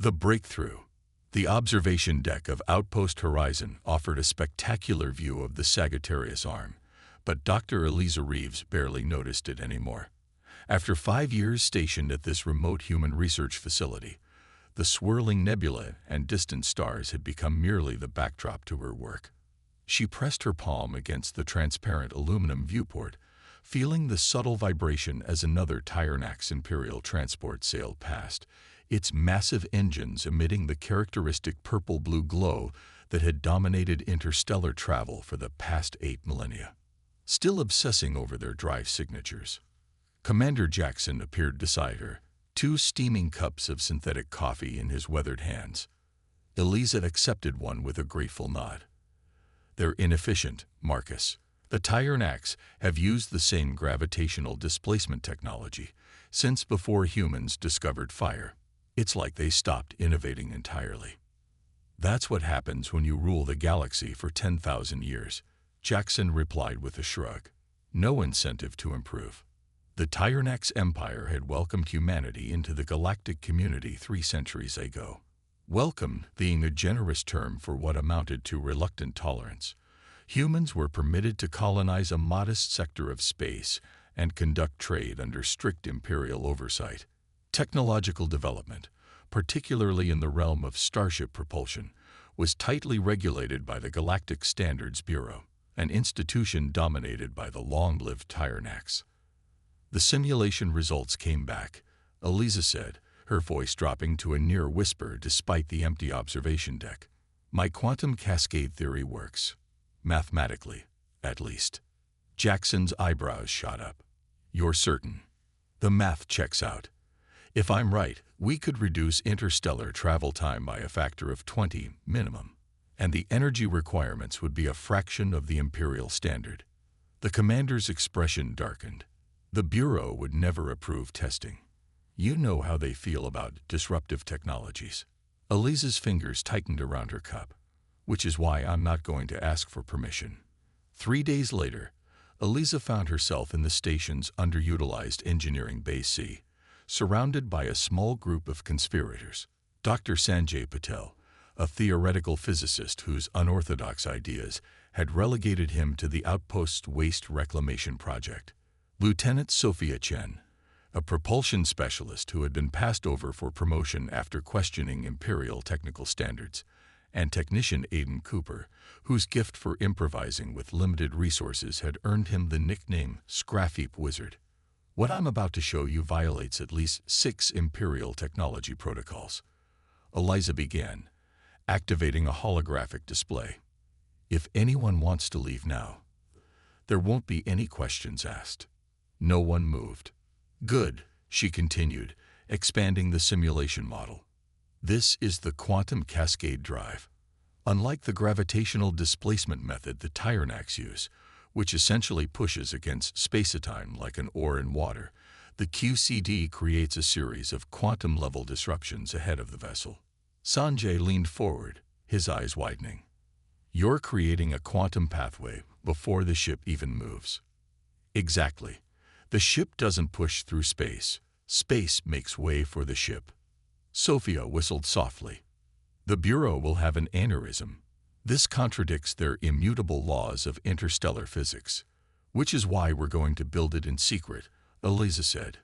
The breakthrough. The observation deck of Outpost Horizon offered a spectacular view of the Sagittarius Arm, but Dr. Eliza Reeves barely noticed it anymore. After 5 years stationed at this remote human research facility, the swirling nebula and distant stars had become merely the backdrop to her work. She pressed her palm against the transparent aluminum viewport, feeling the subtle vibration as another Tyrannax Imperial transport sailed past, its massive engines emitting the characteristic purple-blue glow that had dominated interstellar travel for the past 8 millennia. Still obsessing over their drive signatures, Commander Jackson appeared beside her, 2 steaming cups of synthetic coffee in his weathered hands. Eliza accepted one with a grateful nod. "They're inefficient, Marcus. The Tyrannax have used the same gravitational displacement technology since before humans discovered fire. It's like they stopped innovating entirely." "That's what happens when you rule the galaxy for 10,000 years, Jackson replied with a shrug. No incentive to improve. The Tyrannax Empire had welcomed humanity into the galactic community 3 centuries ago. Welcome being a generous term for what amounted to reluctant tolerance. Humans were permitted to colonize a modest sector of space and conduct trade under strict imperial oversight. Technological development, particularly in the realm of Starship propulsion, was tightly regulated by the Galactic Standards Bureau, an institution dominated by the long-lived Tyrannax. The simulation results came back, Eliza said, her voice dropping to a near whisper despite the empty observation deck. "My quantum cascade theory works. Mathematically, at least." Jackson's eyebrows shot up. "You're certain?" "The math checks out. If I'm right, we could reduce interstellar travel time by a factor of 20 minimum, and the energy requirements would be a fraction of the imperial standard." The commander's expression darkened. "The Bureau would never approve testing. You know how they feel about disruptive technologies." Eliza's fingers tightened around her cup. "Which is why I'm not going to ask for permission." 3 days later, Eliza found herself in the station's underutilized engineering base C, surrounded by a small group of conspirators. Dr. Sanjay Patel, a theoretical physicist whose unorthodox ideas had relegated him to the outpost's waste reclamation project. Lieutenant Sophia Chen, a propulsion specialist who had been passed over for promotion after questioning imperial technical standards, and technician Aidan Cooper, whose gift for improvising with limited resources had earned him the nickname Scraffy Wizard. "What I'm about to show you violates at least 6 imperial technology protocols," Eliza began, activating a holographic display. "If anyone wants to leave now, there won't be any questions asked." No one moved. "Good," she continued, expanding the simulation model. "This is the quantum cascade drive. Unlike the gravitational displacement method the Tyrannax use, which essentially pushes against spacetime like an oar in water, the QCD creates a series of quantum-level disruptions ahead of the vessel." Sanjay leaned forward, his eyes widening. "You're creating a quantum pathway before the ship even moves." "Exactly. The ship doesn't push through space. Space makes way for the ship." Sophia whistled softly. "The Bureau will have an aneurysm. This contradicts their immutable laws of interstellar physics, which is why we're going to build it in secret," Eliza said.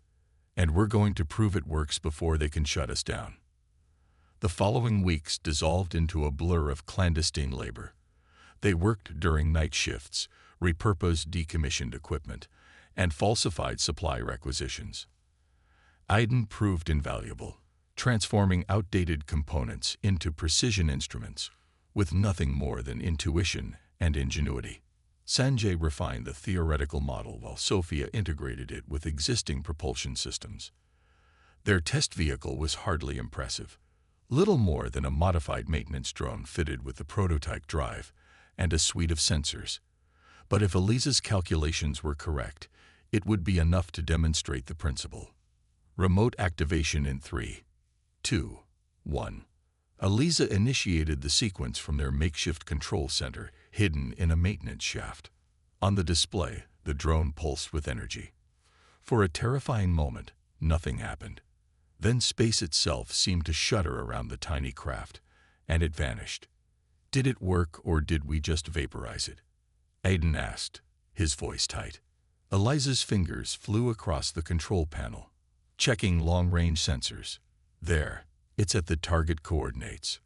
"And we're going to prove it works before they can shut us down." The following weeks dissolved into a blur of clandestine labor. They worked during night shifts, repurposed decommissioned equipment, and falsified supply requisitions. Aidan proved invaluable, transforming outdated components into precision instruments, with nothing more than intuition and ingenuity. Sanjay refined the theoretical model while Sophia integrated it with existing propulsion systems. Their test vehicle was hardly impressive, little more than a modified maintenance drone fitted with the prototype drive and a suite of sensors. But if Eliza's calculations were correct, it would be enough to demonstrate the principle. Remote activation in 3, 2, 1. Eliza initiated the sequence from their makeshift control center, hidden in a maintenance shaft. On the display, the drone pulsed with energy. For a terrifying moment, nothing happened. Then space itself seemed to shudder around the tiny craft, and it vanished. Did it work, or did we just vaporize it? Aiden asked, his voice tight. Eliza's fingers flew across the control panel, checking long-range sensors. There, it's at the target coordinates.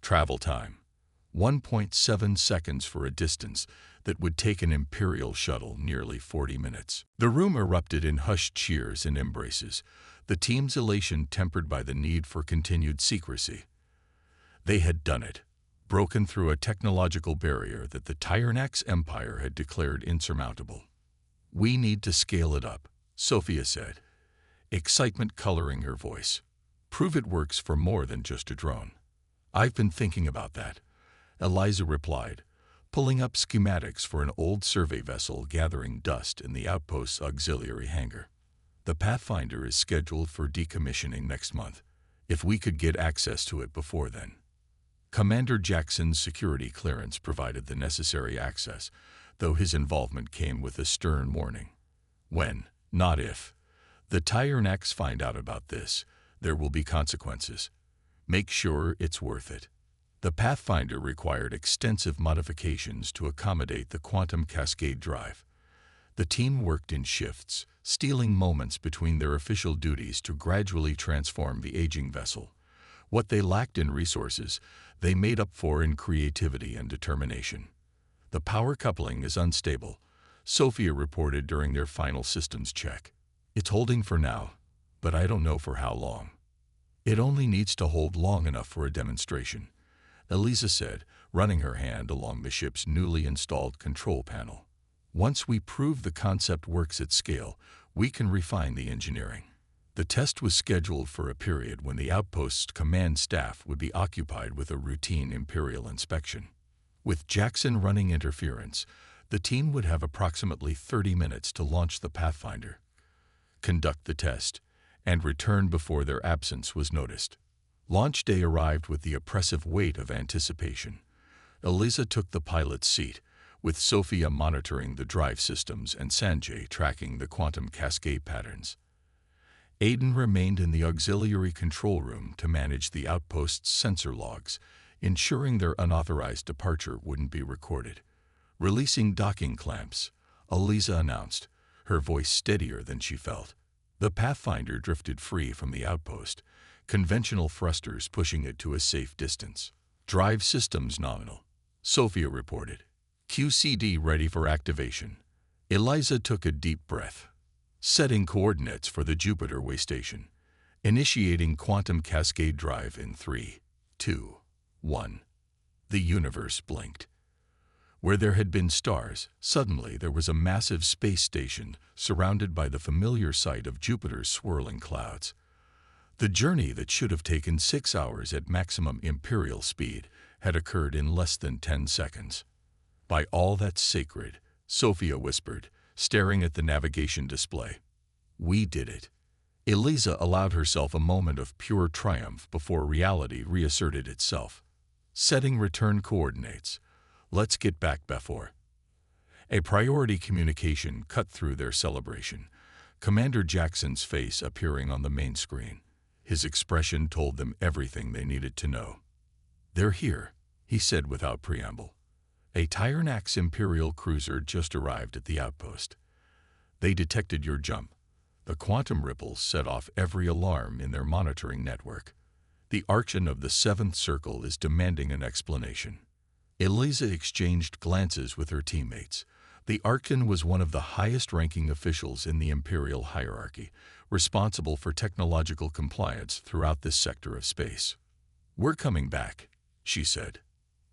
Travel time, 1.7 seconds for a distance that would take an Imperial shuttle nearly 40 minutes. The room erupted in hushed cheers and embraces, the team's elation tempered by the need for continued secrecy. They had done it, broken through a technological barrier that the Tyrannax Empire had declared insurmountable. We need to scale it up, Sophia said, excitement coloring her voice. Prove it works for more than just a drone. I've been thinking about that, Eliza replied, pulling up schematics for an old survey vessel gathering dust in the outpost's auxiliary hangar. The Pathfinder is scheduled for decommissioning next month, if we could get access to it before then. Commander Jackson's security clearance provided the necessary access, though his involvement came with a stern warning. When, not if, the Tyrannax find out about this, there will be consequences. Make sure it's worth it. The Pathfinder required extensive modifications to accommodate the quantum cascade drive. The team worked in shifts, stealing moments between their official duties to gradually transform the aging vessel. What they lacked in resources, they made up for in creativity and determination. The power coupling is unstable, Sophia reported during their final systems check. It's holding for now, but I don't know for how long. It only needs to hold long enough for a demonstration, Eliza said, running her hand along the ship's newly installed control panel. Once we prove the concept works at scale, we can refine the engineering. The test was scheduled for a period when the outpost's command staff would be occupied with a routine Imperial inspection. With Jackson running interference, the team would have approximately 30 minutes to launch the Pathfinder, conduct the test, and return before their absence was noticed. Launch day arrived with the oppressive weight of anticipation. Eliza took the pilot's seat, with Sophia monitoring the drive systems and Sanjay tracking the quantum cascade patterns. Aiden remained in the auxiliary control room to manage the outpost's sensor logs, ensuring their unauthorized departure wouldn't be recorded. Releasing docking clamps, Eliza announced, her voice steadier than she felt. The Pathfinder drifted free from the outpost, conventional thrusters pushing it to a safe distance. Drive systems nominal, Sophia reported. QCD ready for activation. Eliza took a deep breath. Setting coordinates for the Jupiter way station. Initiating quantum cascade drive in 3, 2, 1. The universe blinked. Where there had been stars, suddenly there was a massive space station surrounded by the familiar sight of Jupiter's swirling clouds. The journey that should have taken 6 hours at maximum Imperial speed had occurred in less than 10 seconds. By all that's sacred, Sophia whispered, staring at the navigation display. We did it. Eliza allowed herself a moment of pure triumph before reality reasserted itself. Setting return coordinates. Let's get back before. A priority communication cut through their celebration, Commander Jackson's face appearing on the main screen. His expression told them everything they needed to know. They're here, he said without preamble. A Tyrannax Imperial cruiser just arrived at the outpost. They detected your jump. The quantum ripples set off every alarm in their monitoring network. The Archon of the Seventh Circle is demanding an explanation. Eliza exchanged glances with her teammates. The Archon was one of the highest-ranking officials in the Imperial hierarchy, responsible for technological compliance throughout this sector of space. We're coming back, she said.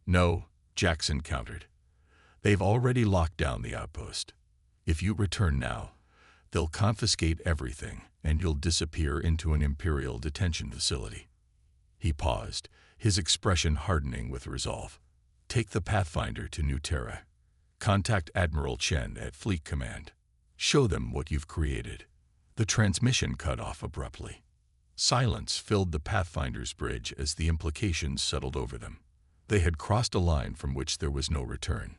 No, Jackson countered. They've already locked down the outpost. If you return now, they'll confiscate everything and you'll disappear into an Imperial detention facility. He paused, his expression hardening with resolve. Take the Pathfinder to New Terra. Contact Admiral Chen at Fleet Command. Show them what you've created. The transmission cut off abruptly. Silence filled the Pathfinder's bridge as the implications settled over them. They had crossed a line from which there was no return.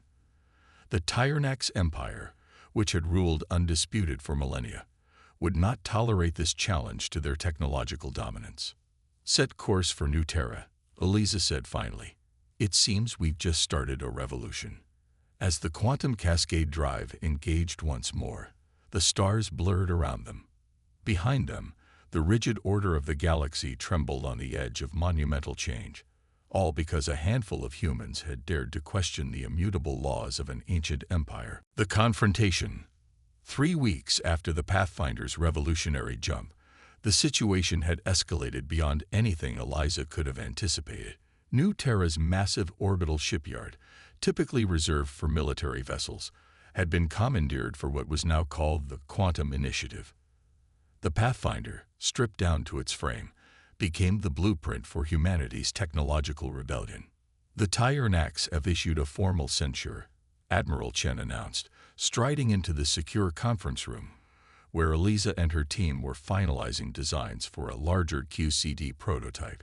The Tyrannax Empire, which had ruled undisputed for millennia, would not tolerate this challenge to their technological dominance. Set course for New Terra, Eliza said finally. It seems we've just started a revolution. As the quantum cascade drive engaged once more, the stars blurred around them. Behind them, the rigid order of the galaxy trembled on the edge of monumental change, all because a handful of humans had dared to question the immutable laws of an ancient empire. The confrontation. 3 weeks after the Pathfinder's revolutionary jump, the situation had escalated beyond anything Eliza could have anticipated. New Terra's massive orbital shipyard, typically reserved for military vessels, had been commandeered for what was now called the Quantum Initiative. The Pathfinder, stripped down to its frame, became the blueprint for humanity's technological rebellion. The Tyrannax have issued a formal censure, Admiral Chen announced, striding into the secure conference room, where Eliza and her team were finalizing designs for a larger QCD prototype.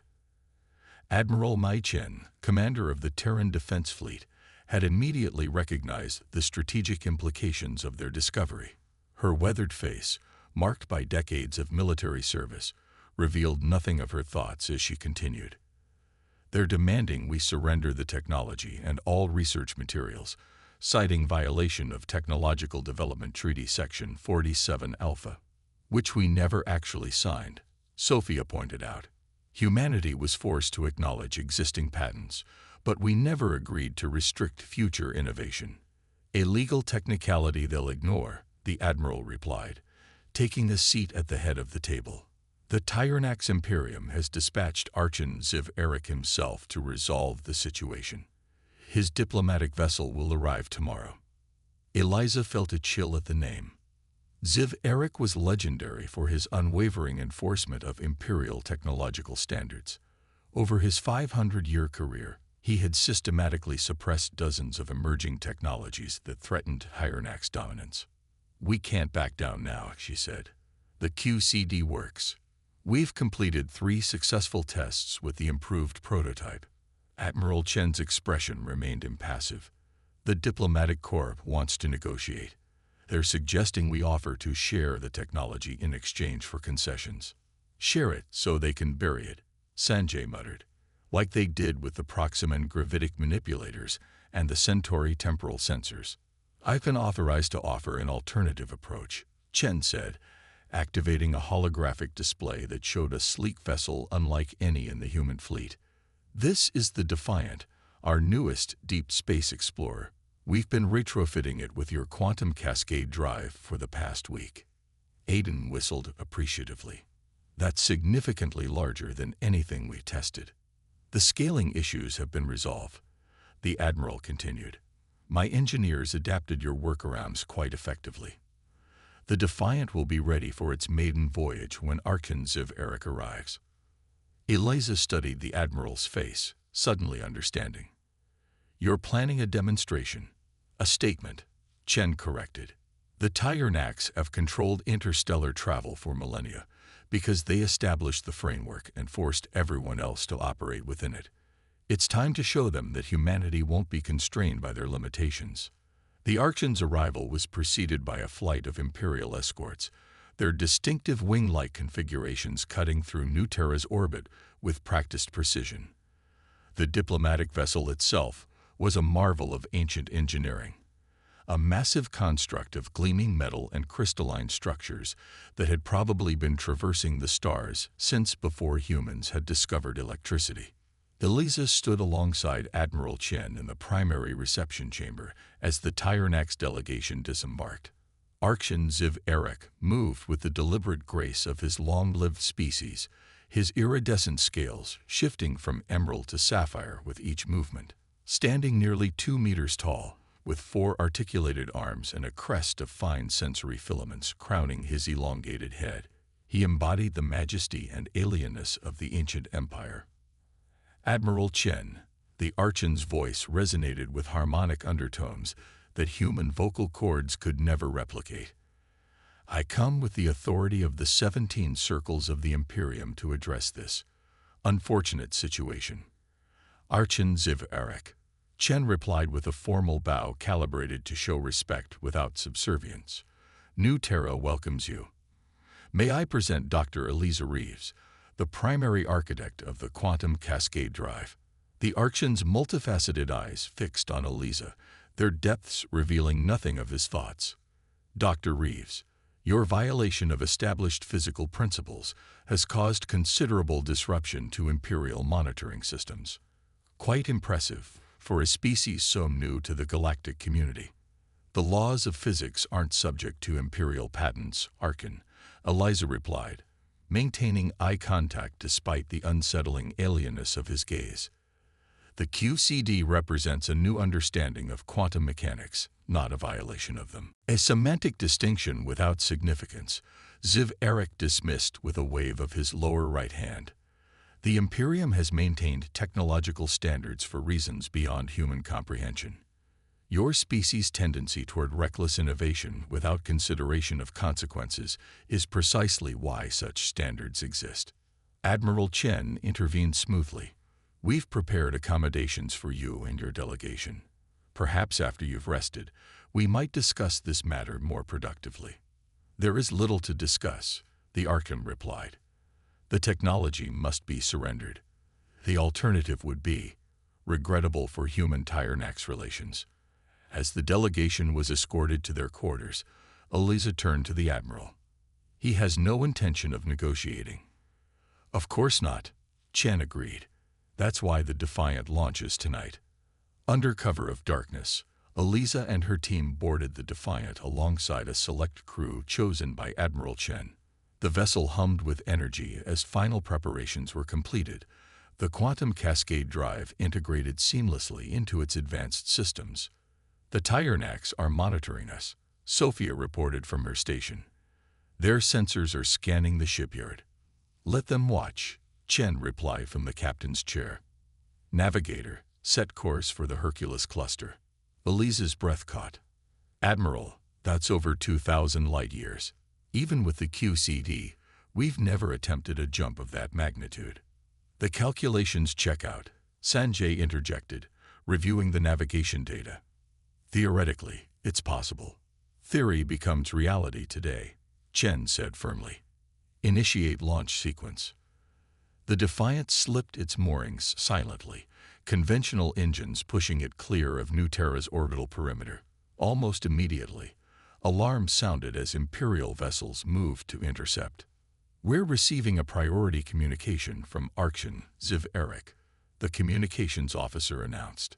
Admiral Mai Chen, commander of the Terran Defense Fleet, had immediately recognized the strategic implications of their discovery. Her weathered face, marked by decades of military service, revealed nothing of her thoughts as she continued. They're demanding we surrender the technology and all research materials, citing violation of Technological Development Treaty Section 47 Alpha, which we never actually signed, Sophia pointed out. Humanity was forced to acknowledge existing patents, but we never agreed to restrict future innovation. A legal technicality they'll ignore, the Admiral replied, taking a seat at the head of the table. The Tyrannax Imperium has dispatched Archon Ziv Eric himself to resolve the situation. His diplomatic vessel will arrive tomorrow. Eliza felt a chill at the name. Ziv Eric was legendary for his unwavering enforcement of imperial technological standards. Over his 500-year career, he had systematically suppressed dozens of emerging technologies that threatened Tyrannax dominance. We can't back down now, she said. The QCD works. We've completed 3 successful tests with the improved prototype. Admiral Chen's expression remained impassive. The diplomatic corps wants to negotiate. They're suggesting we offer to share the technology in exchange for concessions. Share it so they can bury it, Sanjay muttered, like they did with the Proximan gravitic manipulators and the Centauri temporal sensors. I've been authorized to offer an alternative approach, Chen said, activating a holographic display that showed a sleek vessel unlike any in the human fleet. This is the Defiant, our newest deep space explorer. We've been retrofitting it with your quantum cascade drive for the past week. Aiden whistled appreciatively. That's significantly larger than anything we tested. The scaling issues have been resolved, the Admiral continued. My engineers adapted your workarounds quite effectively. The Defiant will be ready for its maiden voyage when Archon Ziv Eric arrives. Eliza studied the Admiral's face, suddenly understanding. You're planning a demonstration. A statement, Chen corrected. The Tyrannax have controlled interstellar travel for millennia because they established the framework and forced everyone else to operate within it. It's time to show them that humanity won't be constrained by their limitations. The Archon's arrival was preceded by a flight of Imperial escorts, their distinctive wing-like configurations cutting through New Terra's orbit with practiced precision. The diplomatic vessel itself was a marvel of ancient engineering, a massive construct of gleaming metal and crystalline structures that had probably been traversing the stars since before humans had discovered electricity. Eliza stood alongside Admiral Chen in the primary reception chamber as the Tyrannax delegation disembarked. Archon Ziv Eric moved with the deliberate grace of his long-lived species, his iridescent scales shifting from emerald to sapphire with each movement. Standing nearly 2 meters tall, with 4 articulated arms and a crest of fine sensory filaments crowning his elongated head, he embodied the majesty and alienness of the ancient empire. Admiral Chen, the Archon's voice resonated with harmonic undertones that human vocal cords could never replicate. I come with the authority of the 17 circles of the Imperium to address this unfortunate situation. Archon Ziv Eric, Chen replied with a formal bow calibrated to show respect without subservience. New Terra welcomes you. May I present Dr. Eliza Reeves, the primary architect of the quantum cascade drive. The Archon's multifaceted eyes fixed on Eliza, their depths revealing nothing of his thoughts. Dr. Reeves, your violation of established physical principles has caused considerable disruption to Imperial monitoring systems. Quite impressive for a species so new to the galactic community. The laws of physics aren't subject to Imperial patents, Archon, Eliza replied, maintaining eye contact despite the unsettling alienness of his gaze. The QCD represents a new understanding of quantum mechanics, not a violation of them. A semantic distinction without significance, Ziv Eric dismissed with a wave of his lower right hand. The Imperium has maintained technological standards for reasons beyond human comprehension. Your species' tendency toward reckless innovation without consideration of consequences is precisely why such standards exist. Admiral Chen intervened smoothly. We've prepared accommodations for you and your delegation. Perhaps after you've rested, we might discuss this matter more productively. There is little to discuss, the Archon replied. The technology must be surrendered. The alternative would be regrettable for human-Tyrannax relations. As the delegation was escorted to their quarters, Eliza turned to the Admiral. He has no intention of negotiating. Of course not, Chen agreed. That's why the Defiant launches tonight. Under cover of darkness, Eliza and her team boarded the Defiant alongside a select crew chosen by Admiral Chen. The vessel hummed with energy as final preparations were completed. The quantum cascade drive integrated seamlessly into its advanced systems. The Tyrannax are monitoring us, Sophia reported from her station. Their sensors are scanning the shipyard. Let them watch, Chen replied from the captain's chair. Navigator, set course for the Hercules cluster. Eliza's breath caught. Admiral, that's over 2,000 light-years. Even with the QCD, we've never attempted a jump of that magnitude. The calculations check out, Sanjay interjected, reviewing the navigation data. Theoretically, it's possible. Theory becomes reality today, Chen said firmly. Initiate launch sequence. The Defiant slipped its moorings silently, conventional engines pushing it clear of New Terra's orbital perimeter. Almost immediately, alarms sounded as Imperial vessels moved to intercept. We're receiving a priority communication from Archon Ziv Eric, the communications officer announced.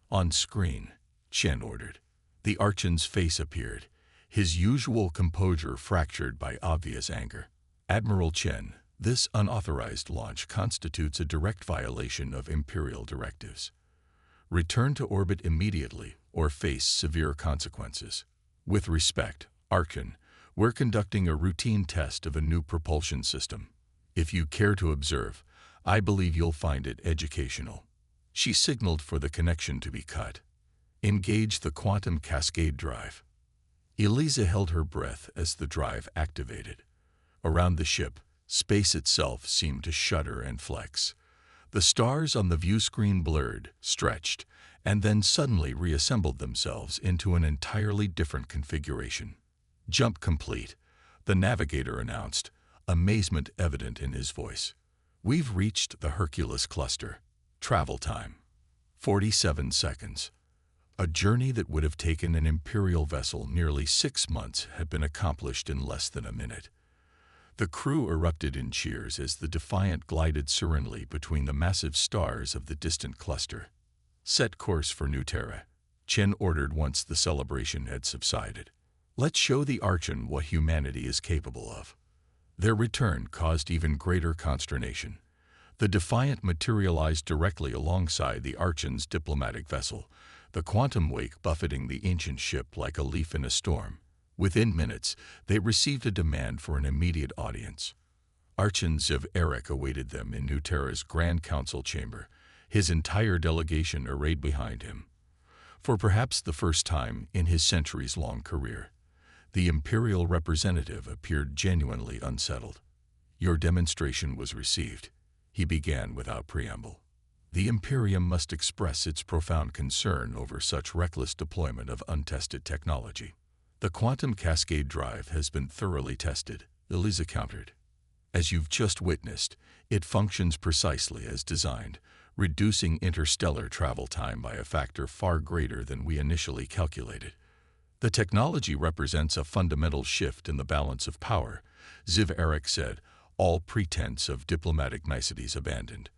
On screen, Chen ordered. The Archon's face appeared, his usual composure fractured by obvious anger. Admiral Chen, this unauthorized launch constitutes a direct violation of Imperial directives. Return to orbit immediately or face severe consequences. With respect, Archon, we're conducting a routine test of a new propulsion system. If you care to observe, I believe you'll find it educational. She signaled for the connection to be cut. Engage the quantum cascade drive. Eliza held her breath as the drive activated. Around the ship, space itself seemed to shudder and flex. The stars on the view screen blurred, stretched, and then suddenly reassembled themselves into an entirely different configuration. Jump complete, the navigator announced, amazement evident in his voice. We've reached the Hercules cluster. Travel time, 47 seconds. A journey that would have taken an Imperial vessel nearly 6 months had been accomplished in less than a minute. The crew erupted in cheers as the Defiant glided serenely between the massive stars of the distant cluster. Set course for New Terra, Chen ordered once the celebration had subsided. Let's show the Archon what humanity is capable of. Their return caused even greater consternation. The Defiant materialized directly alongside the Archon's diplomatic vessel, the quantum wake buffeting the ancient ship like a leaf in a storm. Within minutes, they received a demand for an immediate audience. Archon Ziv Eric awaited them in New Terra's Grand Council chamber, his entire delegation arrayed behind him. For perhaps the first time in his centuries-long career, the Imperial representative appeared genuinely unsettled. Your demonstration was received, he began without preamble. The Imperium must express its profound concern over such reckless deployment of untested technology. The quantum cascade drive has been thoroughly tested, Eliza countered. As you've just witnessed, it functions precisely as designed, reducing interstellar travel time by a factor far greater than we initially calculated. The technology represents a fundamental shift in the balance of power, Ziv Eric said, all pretense of diplomatic niceties abandoned.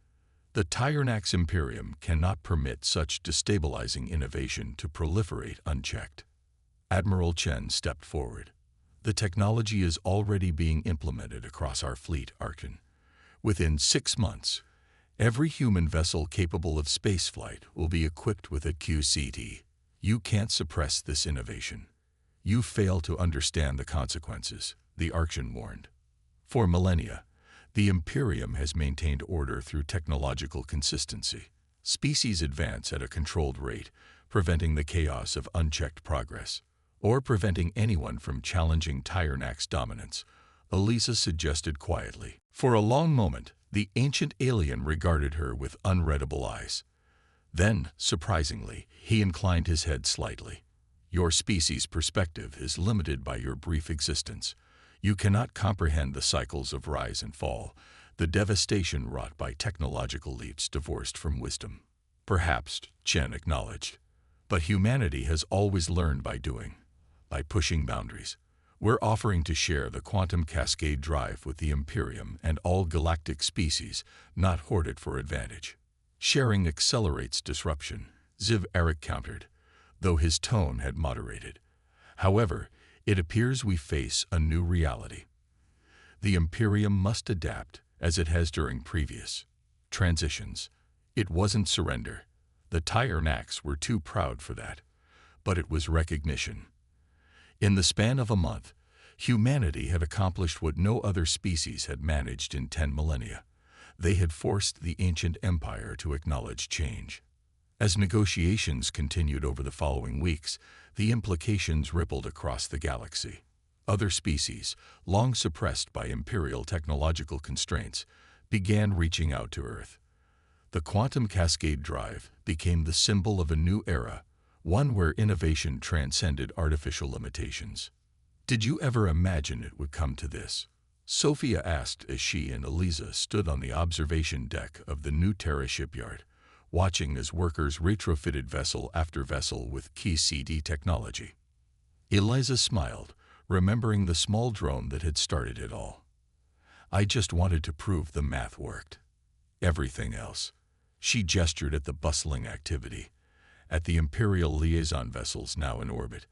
The Tyrannax Imperium cannot permit such destabilizing innovation to proliferate unchecked. Admiral Chen stepped forward. The technology is already being implemented across our fleet, Archon. Within 6 months, every human vessel capable of spaceflight will be equipped with a QCT. You can't suppress this innovation. You fail to understand the consequences, the Archon warned. For millennia, the Imperium has maintained order through technological consistency. Species advance at a controlled rate, preventing the chaos of unchecked progress, or preventing anyone from challenging Tyrannax dominance, Elisa suggested quietly. For a long moment, the ancient alien regarded her with unreadable eyes. Then, surprisingly, he inclined his head slightly. Your species' perspective is limited by your brief existence. You cannot comprehend the cycles of rise and fall, the devastation wrought by technological leaps divorced from wisdom. Perhaps, Chen acknowledged. But humanity has always learned by doing, by pushing boundaries. We're offering to share the quantum cascade drive with the Imperium and all galactic species, not hoard it for advantage. Sharing accelerates disruption, Ziv Eric countered, though his tone had moderated. However, it appears we face a new reality. The Imperium must adapt, as it has during previous transitions. It wasn't surrender. The Tyrannax were too proud for that. But it was recognition. In the span of a month, humanity had accomplished what no other species had managed in 10 millennia. They had forced the ancient empire to acknowledge change. As negotiations continued over the following weeks, the implications rippled across the galaxy. Other species, long suppressed by imperial technological constraints, began reaching out to Earth. The quantum cascade drive became the symbol of a new era, one where innovation transcended artificial limitations. Did you ever imagine it would come to this? Sophia asked as she and Eliza stood on the observation deck of the new Terra shipyard, watching as workers retrofitted vessel after vessel with key CD technology. Eliza smiled, remembering the small drone that had started it all. I just wanted to prove the math worked. Everything else. She gestured at the bustling activity, at the Imperial liaison vessels now in orbit,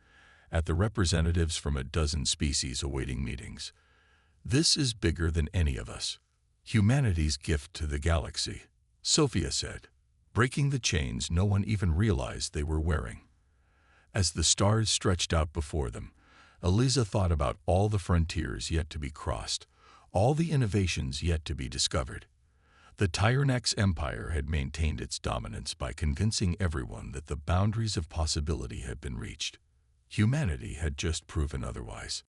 at the representatives from a dozen species awaiting meetings. This is bigger than any of us. Humanity's gift to the galaxy, Sophia said, breaking the chains no one even realized they were wearing. As the stars stretched out before them, Eliza thought about all the frontiers yet to be crossed, all the innovations yet to be discovered. The Tyrannax Empire had maintained its dominance by convincing everyone that the boundaries of possibility had been reached. Humanity had just proven otherwise.